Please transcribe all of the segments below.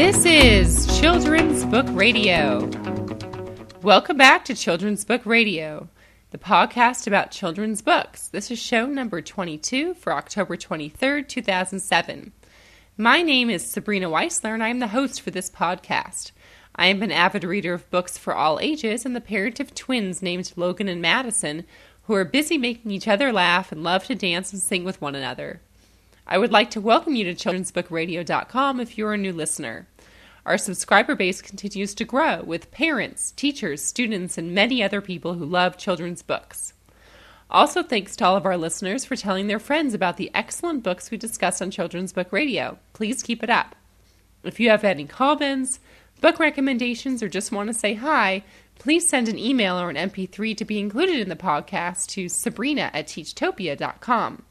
This is Children's Book Radio. Welcome back to Children's Book Radio, the podcast about children's books. This is show number 22 for October 23rd, 2007. My name is Sabrina Weissler, and I am the host for this podcast. I am an avid reader of books for all ages and the parent of twins named Logan and Madison, who are busy making each other laugh and love to dance and sing with one another. I would like to welcome you to childrensbookradio.com if you're a new listener. Our subscriber base continues to grow with parents, teachers, students, and many other people who love children's books. Also, thanks to all of our listeners for telling their friends about the excellent books we discuss on Children's Book Radio. Please keep it up. If you have any comments, book recommendations, or just want to say hi, please send an email or an MP3 to be included in the podcast to sabrina@teachtopia.com.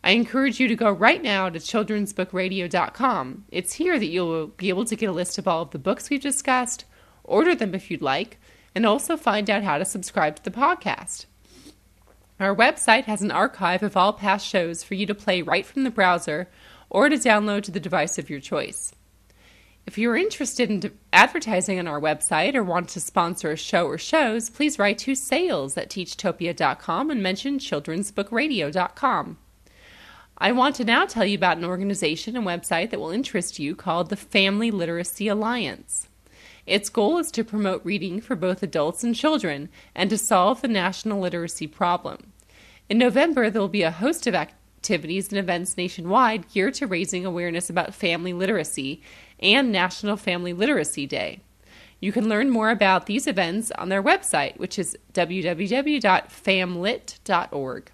I encourage you to go right now to childrensbookradio.com. It's here that you'll be able to get a list of all of the books we've discussed, order them if you'd like, and also find out how to subscribe to the podcast. Our website has an archive of all past shows for you to play right from the browser or to download to the device of your choice. If you are interested in advertising on our website or want to sponsor a show or shows, please write to sales@teachtopia.com and mention childrensbookradio.com. I want to now tell you about an organization and website that will interest you called the Family Literacy Alliance. Its goal is to promote reading for both adults and children and to solve the national literacy problem. In November, there will be a host of activities and events nationwide geared to raising awareness about family literacy and National Family Literacy Day. You can learn more about these events on their website, which is www.famlit.org.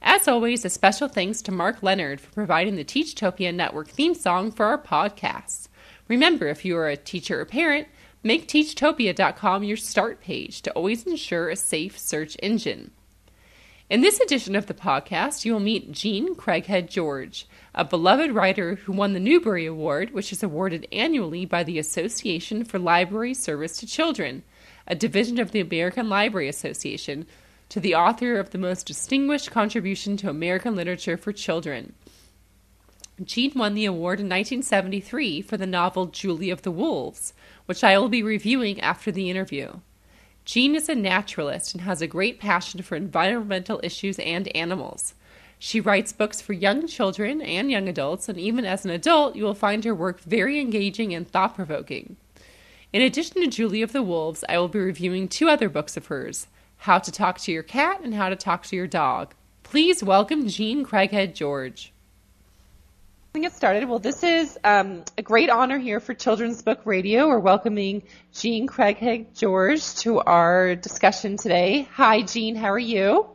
As always, a special thanks to Mark Leonard for providing the Teachtopia Network theme song for our podcasts. Remember, if you are a teacher or parent, make teachtopia.com your start page to always ensure a safe search engine. In this edition of the podcast, you will meet Jean Craighead George, a beloved writer who won the Newbery Award, which is awarded annually by the Association for Library Service to Children, a division of the American Library Association, to the author of the most distinguished contribution to American literature for children. Jean won the award in 1973 for the novel Julie of the Wolves, which I will be reviewing after the interview. Jean is a naturalist and has a great passion for environmental issues and animals. She writes books for young children and young adults, and even as an adult, you will find her work very engaging and thought-provoking. In addition to Julie of the Wolves, I will be reviewing two other books of hers, How to Talk to Your Cat and How to Talk to Your Dog. Please welcome Jean Craighead George. Let's get started. Well, this is a great honor here for Children's Book Radio. We're welcoming Jean Craighead George to our discussion today. Hi, Jean. How are you?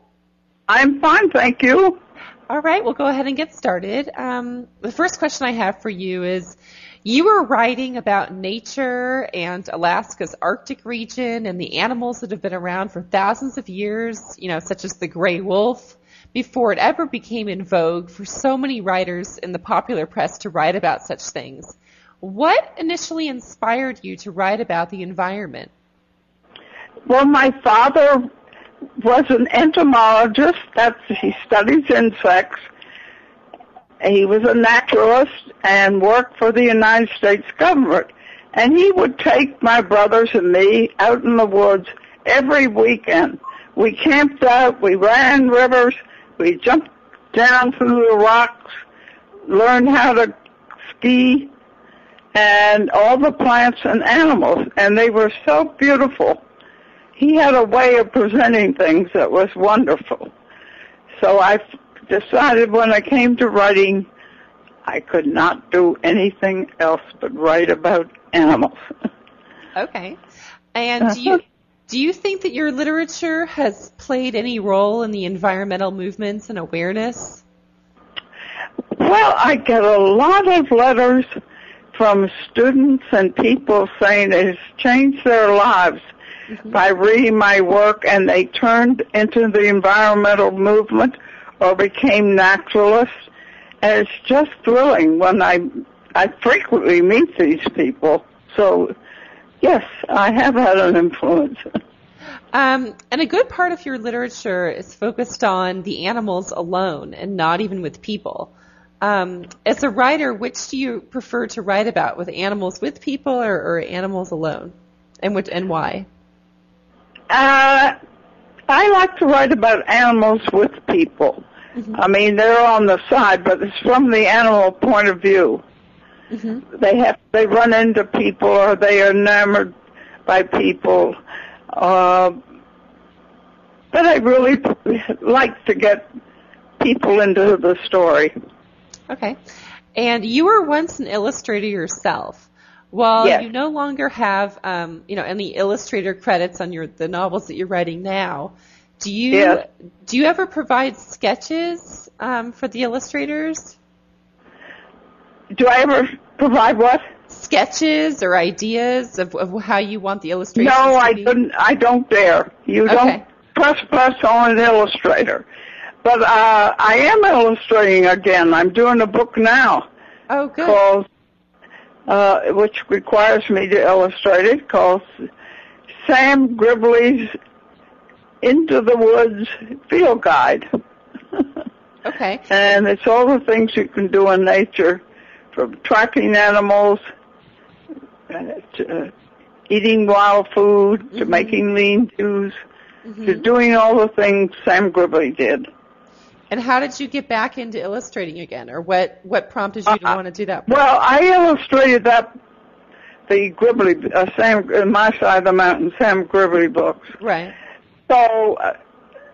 I'm fine, thank you. All right, we'll go ahead and get started. The first question I have for you is, you were writing about nature and Alaska's Arctic region and the animals that have been around for thousands of years, such as the gray wolf, before it ever became in vogue for so many writers in the popular press to write about such things. What initially inspired you to write about the environment? Well, my father was an entomologist. He studies insects. He was a naturalist and worked for the United States government. And he would take my brothers and me out in the woods every weekend. We camped out, we ran rivers, we jumped down through the rocks, learned how to ski, and all the plants and animals. And they were so beautiful. He had a way of presenting things that was wonderful. So I decided when I came to writing, I could not do anything else but write about animals. Okay. And do you think that your literature has played any role in the environmental movements and awareness? Well, I get a lot of letters from students and people saying it has changed their lives by reading my work, and they turned into the environmental movement or became naturalists. And it's just thrilling when I frequently meet these people. So, yes, I have had an influence. And a good part of your literature is focused on the animals alone and not even with people. As a writer, which do you prefer to write about, with animals with people or animals alone, and why? I like to write about animals with people. Mm-hmm. I mean, they're on the side, but it's from the animal point of view. Mm-hmm. They run into people, or they are enamored by people. But I really like to get people into the story. Okay. And you were once an illustrator yourself. Well, yes. You no longer have, any illustrator credits on the novels that you're writing now. Do you ever provide sketches for the illustrators? Do I ever provide what? Sketches or ideas of how you want the illustrations No, to be? I don't dare. You don't press on an illustrator. But I am illustrating again. I'm doing a book now. Oh, good. Called, which requires me to illustrate it, called Sam Gribley's Into the Woods Field Guide. Okay. And it's all the things you can do in nature, from tracking animals, to eating wild food, to making lean-tos, to doing all the things Sam Gribley did. And how did you get back into illustrating again, or what prompted you to want to do that? Well, I illustrated the Gribley, Sam, My Side of the Mountain, Sam Gribley books. Right. So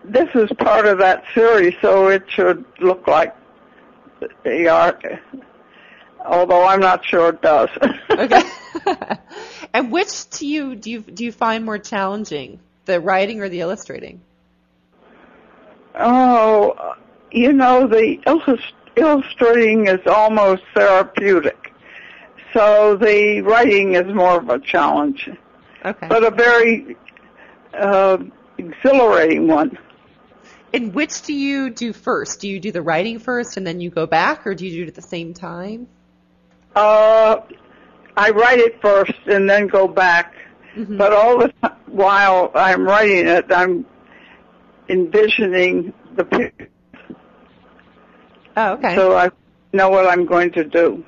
this is part of that series, so it should look like the art, although I'm not sure it does. Okay. And which do you find more challenging, the writing or the illustrating? Oh, the illustrating is almost therapeutic. So the writing is more of a challenge. Okay. But a very exhilarating one. And which do you do first? Do you do the writing first and then you go back, or do you do it at the same time? I write it first and then go back. Mm-hmm. But all the time while I'm writing it, I'm envisioning the picture. Oh, okay. So I know what I'm going to do.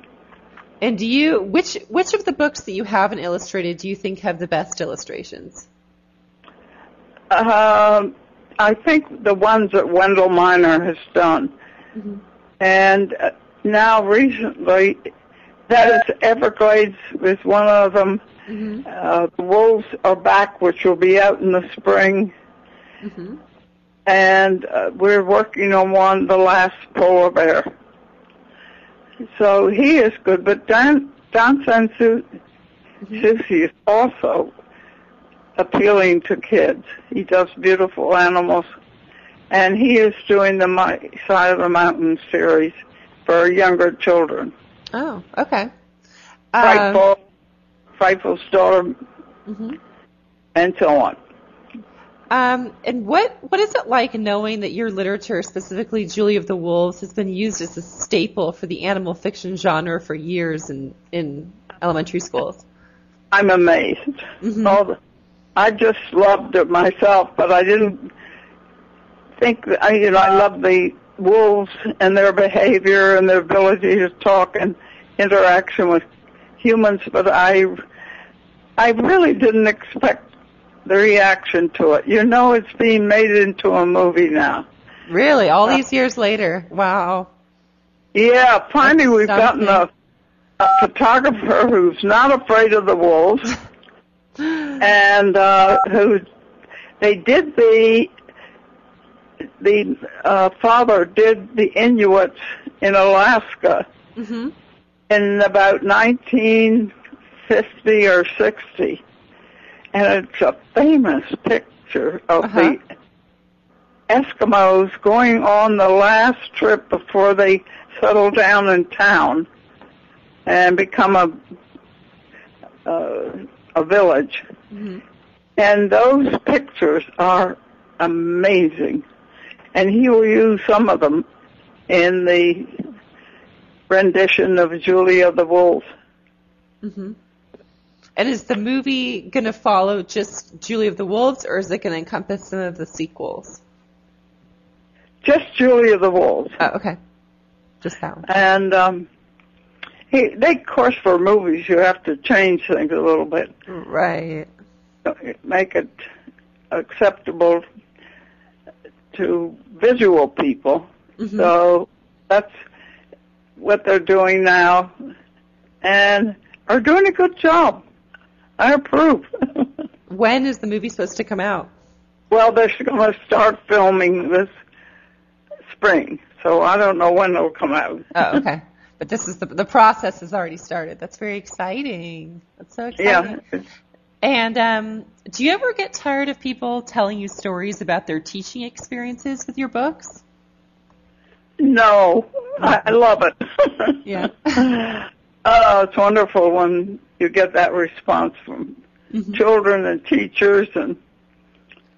And which of the books that you haven't illustrated do you think have the best illustrations? I think the ones that Wendell Miner has done. Mm-hmm. And now recently, that is Everglades is one of them. Mm-hmm. The Wolves Are Back, which will be out in the spring. Mm-hmm. And we're working on one, The Last Polar Bear. So he is good, but Don Sansucci is also appealing to kids. He does beautiful animals, and he is doing the My Side of the Mountain series for younger children. Oh, okay. Frightful's Daughter, and so on. And what is it like knowing that your literature, specifically Julie of the Wolves, has been used as a staple for the animal fiction genre for years in elementary schools? I'm amazed. Mm-hmm. I just loved it myself, but I didn't think that, I love the wolves and their behavior and their ability to talk and interaction with humans, but I really didn't expect the reaction to it. It's being made into a movie now. Really? All these years later? Wow. Yeah, finally we've gotten a photographer who's not afraid of the wolves, and they did the father did the Inuits in Alaska in about 1950 or 60. And it's a famous picture of the Eskimos going on the last trip before they settle down in town and become a village. Mm-hmm. And those pictures are amazing. And he will use some of them in the rendition of Julie of the Wolves. Mm-hmm. And is the movie going to follow just Julie of the Wolves, or is it going to encompass some of the sequels? Just Julie of the Wolves. Oh, okay. Just that one. And they, of course, for movies, you have to change things a little bit. Right. Make it acceptable to visual people. Mm-hmm. So that's what they're doing now, and are doing a good job. I approve. When is the movie supposed to come out? Well, they're going to start filming this spring, so I don't know when it'll come out. Oh, okay. But this is the process has already started. That's very exciting. That's so exciting. Yeah. And do you ever get tired of people telling you stories about their teaching experiences with your books? No, I love it. Yeah. It's wonderful when you get that response from children and teachers, and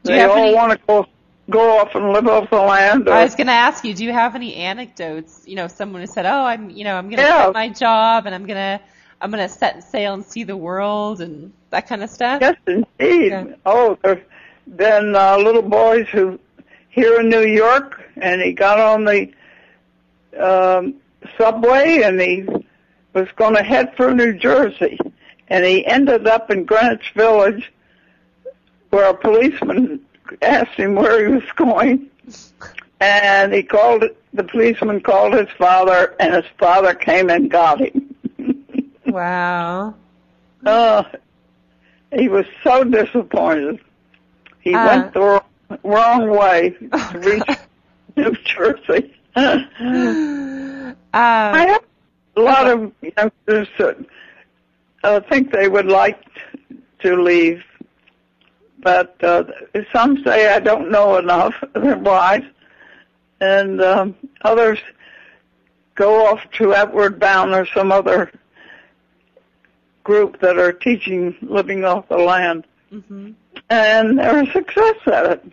they all want to go off and live off the land. I was going to ask you, do you have any anecdotes? You know, someone who said, "Oh, I'm going to quit my job and I'm going to set sail and see the world," and that kind of stuff. Yes, indeed. Yeah. Oh, there's been little boys who here in New York, and he got on the subway, and he was going to head for New Jersey, and he ended up in Greenwich Village, where a policeman asked him where he was going, and the policeman called his father, and his father came and got him. Wow. He was so disappointed. He went the wrong way to reach New Jersey. I have a lot of youngsters that think they would like to leave, but some say I don't know enough, they're wise, and others go off to Outward Bound or some other group that are teaching living off the land, and they're a success at it.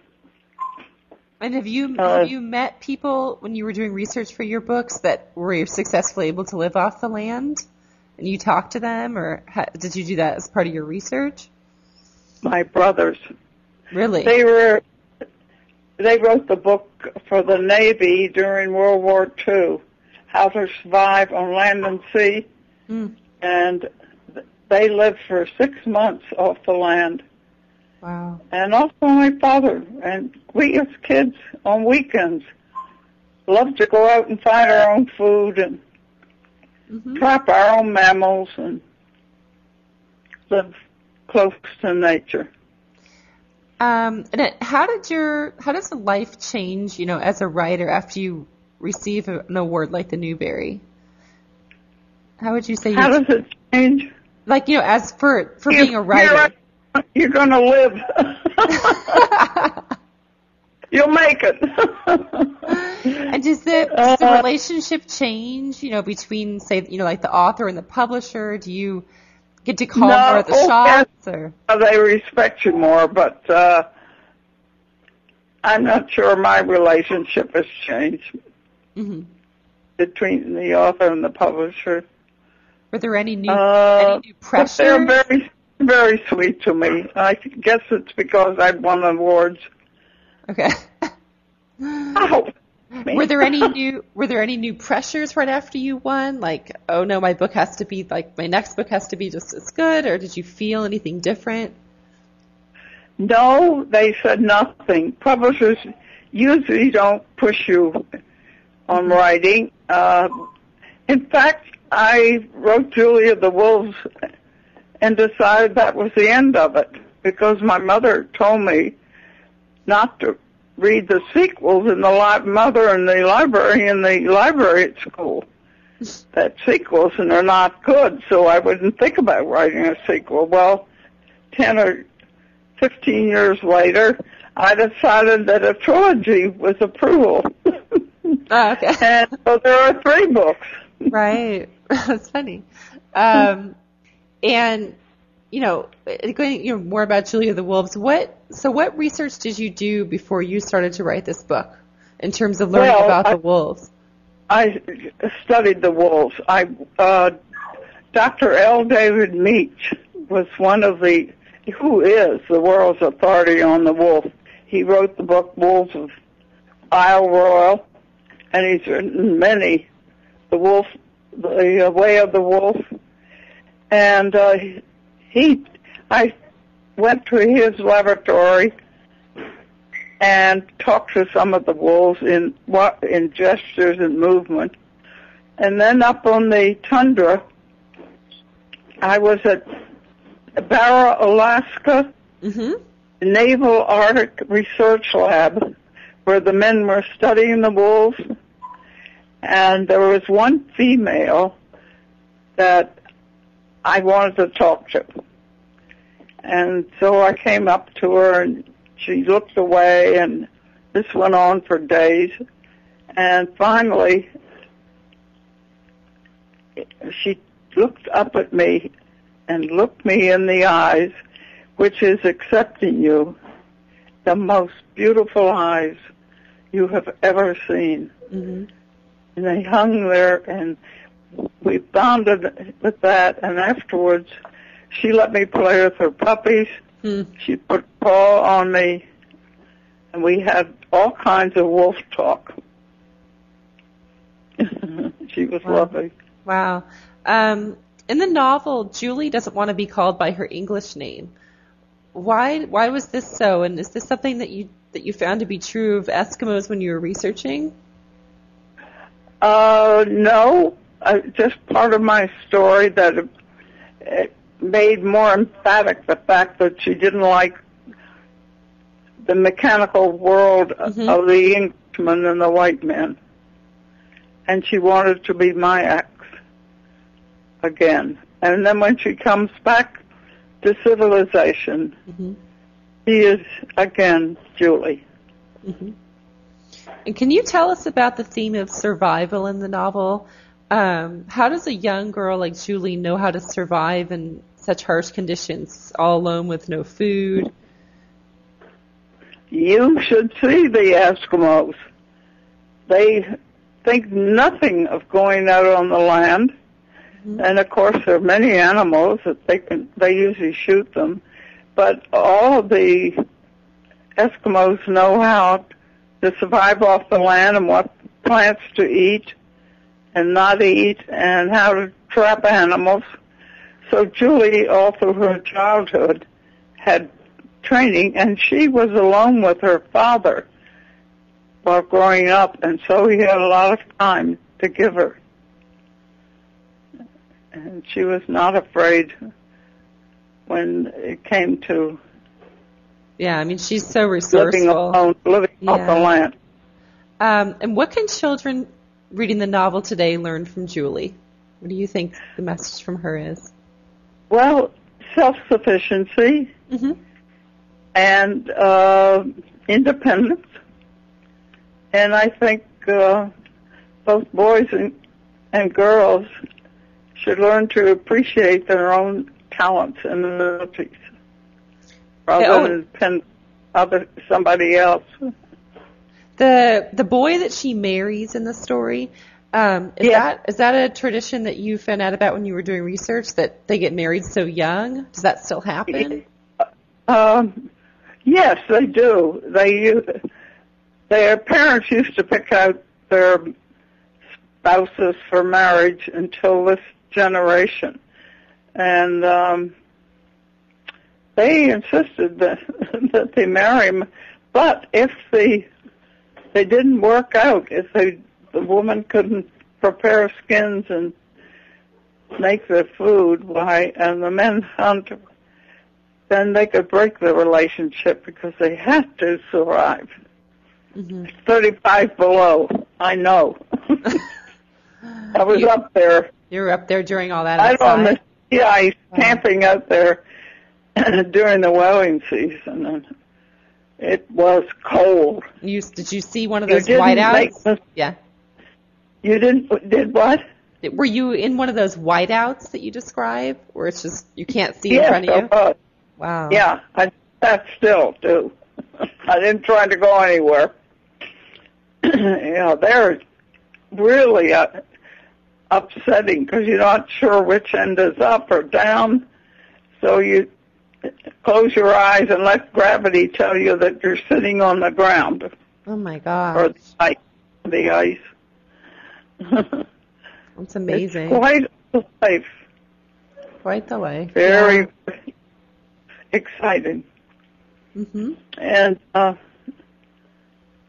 And have you met people when you were doing research for your books that were successfully able to live off the land? And you talked to them, or did you do that as part of your research? My brothers. Really? They wrote the book for the Navy during World War II, How to Survive on Land and Sea, and they lived for 6 months off the land. Wow. And also my father, and we as kids on weekends loved to go out and find our own food and trap our own mammals and live close to nature. And how does the life change, as a writer after you receive an award like the Newbery? How would you say? How does it change? Like, as for being a writer. You're going to live. You'll make it. And does the relationship change, between, say, like the author and the publisher? Do you get to call more of the shots? Yes, or? They respect you more, but I'm not sure my relationship has changed between the author and the publisher. Were there any new pressures? They're very, very sweet to me. I guess it's because I've won awards. Okay. I hope. Were there any new pressures right after you won? Like, oh no, my next book has to be just as good, or did you feel anything different? No, they said nothing. Publishers usually don't push you on writing. In fact, I wrote Julia the Wolves and decided that was the end of it, because my mother told me not to read the sequels in the mother and the library at school. That sequels, and they're not good, so I wouldn't think about writing a sequel. Well, 10 or 15 years later, I decided that a trilogy was approval. Oh, okay. And so there are 3 books. Right. That's funny. And, going more about Julia the Wolves, what research did you do before you started to write this book in terms of learning about the wolves? I studied the wolves. Dr. L. David Meach was who is the world's authority on the wolf. He wrote the book Wolves of Isle Royal, and he's written many the wolf, the way of the wolf, and I went to his laboratory and talked to some of the wolves in gestures and movement. And then up on the tundra, I was at Barra, Alaska, Naval Arctic Research Lab, where the men were studying the wolves. And there was one female that I wanted to talk to. And so I came up to her, and she looked away, and this went on for days. And finally, she looked up at me and looked me in the eyes, which is accepting you, the most beautiful eyes you have ever seen. And they hung there, and we bonded with that, and afterwards she let me play with her puppies. She put a paw on me, and we had all kinds of wolf talk. She was lovely. Wow. In the novel, Julie doesn't want to be called by her English name. Why was this so? And is this something that you found to be true of Eskimos when you were researching? No. Just part of my story that it made more emphatic the fact that she didn't like the mechanical world of the Englishman and the white man. And she wanted to be my ex again. And then when she comes back to civilization, she is again Julie. And can you tell us about the theme of survival in the novel? How does a young girl like Julie know how to survive in such harsh conditions, all alone with no food? You should see the Eskimos. They think nothing of going out on the land. And of course there are many animals that they usually shoot them. But all of the Eskimos know how to survive off the land and what plants to eat and not eat, and how to trap animals. So Julie, all through her childhood, had training, and she was alone with her father while growing up, and so he had a lot of time to give her. And she was not afraid when it came to she's so resourceful. Living off the land. And what can children reading the novel today learn from Julie? What do you think the message from her is? Well, self-sufficiency and independence. And I think both boys and girls should learn to appreciate their own talents and abilities rather than depend on somebody else. The boy that she marries in the story, is that a tradition that you found out about when you were doing research, that they get married so young? Does that still happen? Yes, they do. Their parents used to pick out their spouses for marriage until this generation. And they insisted that they marry him. But if they didn't work out, if the woman couldn't prepare skins and make the food, and the men hunt, then they could break the relationship because they had to survive. 35 below, I know. I was up there. You were up there during all that. I don't miss the ice, camping out there during the whaling season, and it was cold. Did you see one of those whiteouts? You did what? Were you in one of those whiteouts that you describe, where it's just you can't see in front of you? Yes, Wow. Yeah, I still do. I didn't try to go anywhere. They're really upsetting because you're not sure which end is up or down. So you close your eyes and let gravity tell you that you're sitting on the ground. Oh, my God. Or the ice. It's amazing. It's quite a life. Quite the life. Very exciting. Mm-hmm. And I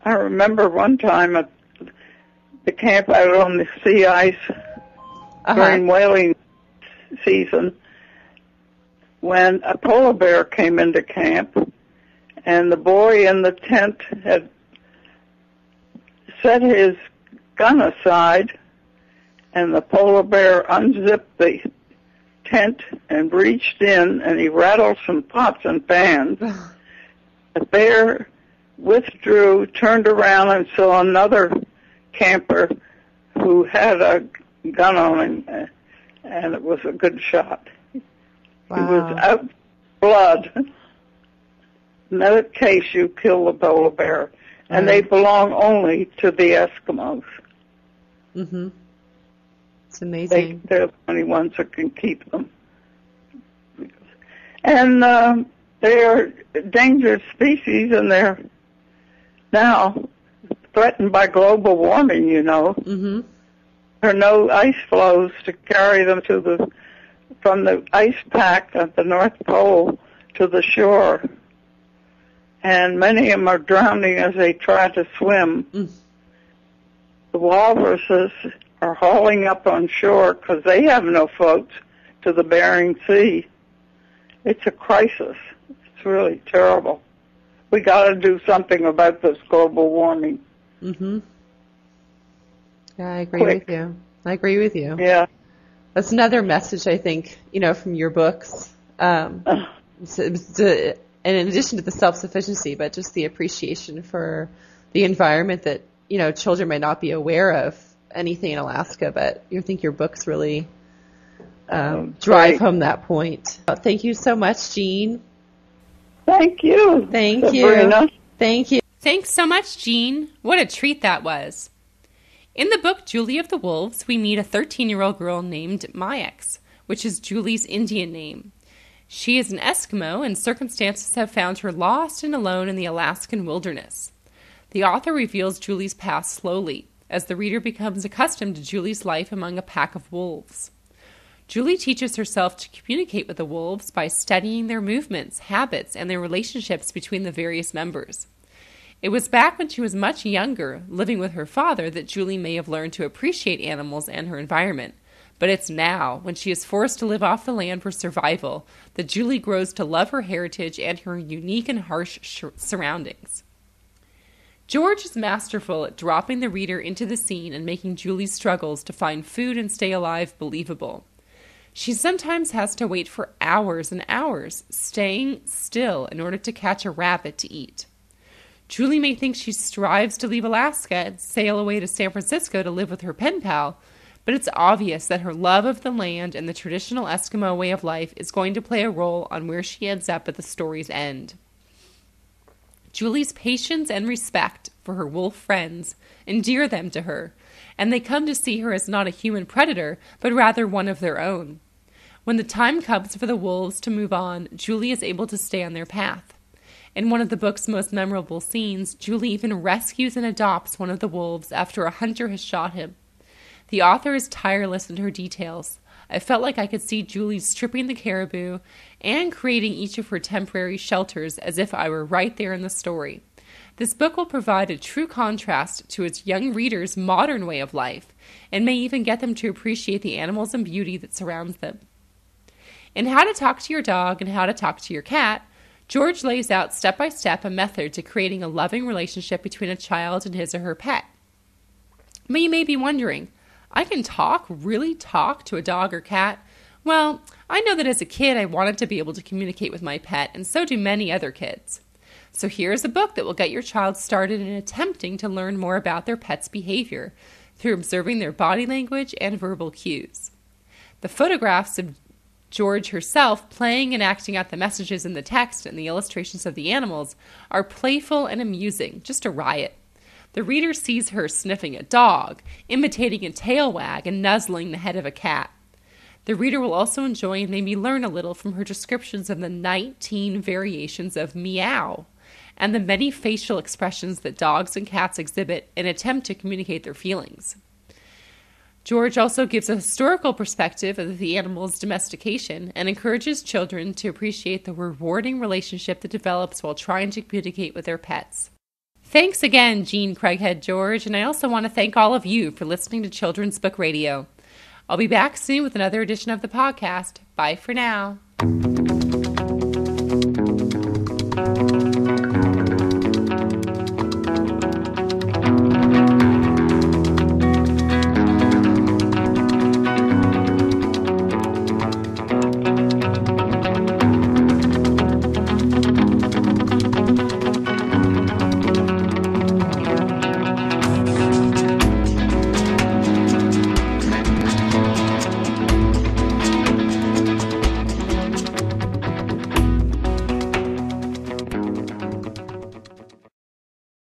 remember one time at the camp out on the sea ice during whaling season when a polar bear came into camp, and the boy in the tent had set his gun aside, and the polar bear unzipped the tent and reached in, and he rattled some pots and pans. The bear withdrew, turned around, and saw another camper who had a gun on him, and it was a good shot. Wow. He was out of blood. In that case, you kill the polar bear, and they belong only to the Eskimos. Mm-hmm. It's amazing. They're the only ones that can keep them. And they are endangered species, and they're now threatened by global warming, you know. Mm-hmm. There are no ice flows to carry them from the ice pack at the North Pole to the shore. And many of them are drowning as they try to swim. Mm. The walruses are hauling up on shore because they have no floats to the Bering Sea. It's a crisis. It's really terrible. We got to do something about this global warming. Mm-hmm. Yeah, I agree with you. I agree with you. Yeah. That's another message, I think, from your books. In addition to the self-sufficiency, but just the appreciation for the environment that, children might not be aware of anything in Alaska, but I think your books really drive home that point. Thank you so much, Jean. Thank you. Thank Sabrina. you. Thank you. Thanks so much, Jean. What a treat that was. In the book Julie of the Wolves, we meet a 13-year-old girl named Mayax, which is Julie's Indian name. She is an Eskimo, and circumstances have found her lost and alone in the Alaskan wilderness. The author reveals Julie's past slowly, as the reader becomes accustomed to Julie's life among a pack of wolves. Julie teaches herself to communicate with the wolves by studying their movements, habits, and their relationships between the various members. It was back when she was much younger, living with her father, that Julie may have learned to appreciate animals and her environment. But it's now, when she is forced to live off the land for survival, that Julie grows to love her heritage and her unique and harsh surroundings. George is masterful at dropping the reader into the scene and making Julie's struggles to find food and stay alive believable. She sometimes has to wait for hours and hours, staying still in order to catch a rabbit to eat. Julie may think she strives to leave Alaska and sail away to San Francisco to live with her pen pal, but it's obvious that her love of the land and the traditional Eskimo way of life is going to play a role on where she ends up at the story's end. Julie's patience and respect for her wolf friends endear them to her, and they come to see her as not a human predator, but rather one of their own. When the time comes for the wolves to move on, Julie is able to stay on their path. In one of the book's most memorable scenes, Julie even rescues and adopts one of the wolves after a hunter has shot him. The author is tireless in her details. I felt like I could see Julie stripping the caribou and creating each of her temporary shelters as if I were right there in the story. This book will provide a true contrast to its young readers' modern way of life, and may even get them to appreciate the animals and beauty that surrounds them. In How to Talk to Your Dog and How to Talk to Your Cat, George lays out step-by-step a method to creating a loving relationship between a child and his or her pet. But you may be wondering, I can really talk to a dog or cat? Well, I know that as a kid I wanted to be able to communicate with my pet, and so do many other kids. So here's a book that will get your child started in attempting to learn more about their pet's behavior through observing their body language and verbal cues. The photographs of George herself playing and acting out the messages in the text and the illustrations of the animals are playful and amusing, just a riot. The reader sees her sniffing a dog, imitating a tail wag, and nuzzling the head of a cat. The reader will also enjoy and maybe learn a little from her descriptions of the 19 variations of meow and the many facial expressions that dogs and cats exhibit in an attempt to communicate their feelings. George also gives a historical perspective of the animal's domestication and encourages children to appreciate the rewarding relationship that develops while trying to communicate with their pets. Thanks again, Jean Craighead George, and I also want to thank all of you for listening to Children's Book Radio. I'll be back soon with another edition of the podcast. Bye for now.